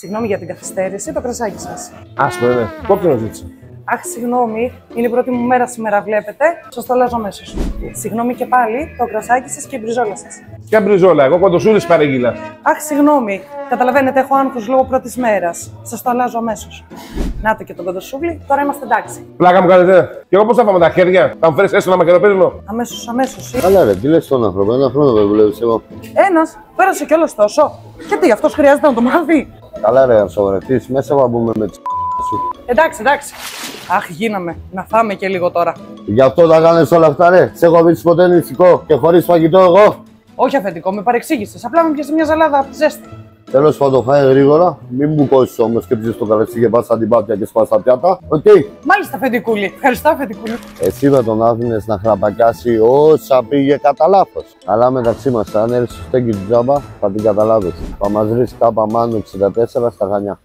Συγγνώμη για την καθυστέρηση, το κρασάκι σας. Άσπρο, ναι. Κόκκινο ζήτησα. Αχ, συγγνώμη, είναι η πρώτη μου μέρα σήμερα, βλέπετε. Σας το αλλάζω αμέσως. Συγγνώμη και πάλι, το κρασάκι σας και η μπριζόλα σας. Ποια μπριζόλα, εγώ κοντοσούλης παρήγγειλα. Αχ, συγγνώμη, καταλαβαίνετε, έχω άγχος λόγω πρώτης μέρας. Σας το αλλάζω αμέσως. Να το και τον κοντοσούβλι, τώρα είμαστε εντάξει. Πλάκα μου κάνετε. Και εγώ πώς θα πάω με τα χέρια, θα μου φέρεις έστω ένα μακεροπέδινο. Αμέσως. Καλά, ρε, τι λες στον άνθρωπο, ένα χρόνο δεν δουλεύεις εγώ. Ένας, πέρασε κιόλας τόσο. Γιατί αυτός χρειάζεται να το μάθει. Καλά, ρε, να σοβαρευτείς, μέσα θα μπούμε με τις σου. Εντάξει. Αχ, γίναμε. Να φάμε και λίγο τώρα. Γι' αυτό τα κάνεις όλα αυτά, ρε. Σε έχω βρει ποτέ νηστικό και χωρίς φαγητό εγώ. Όχι αφεντικό, με παρεξήγησες. Απλά με πιάσε μια ζαλάδα από τη ζέστη. Τέλος πάντων, φάει γρήγορα. Μην μου κόσεις όμως και ψήσεις το καλεσί και πας την πάπια και σπάς τα πιάτα. Οκ. Μάλιστα, αφεντικούλη. Ευχαριστώ, αφεντικούλη. Εσύ με τον άφηνες να χραπακιάσει όσα πήγε κατά λάθος. Αλλά μεταξύ μας, αν έρθει στο στέκι του τζάμπα, θα την καταλάβεις. Θα μας βρεις κάπα μάνου 64 στα Χανιά.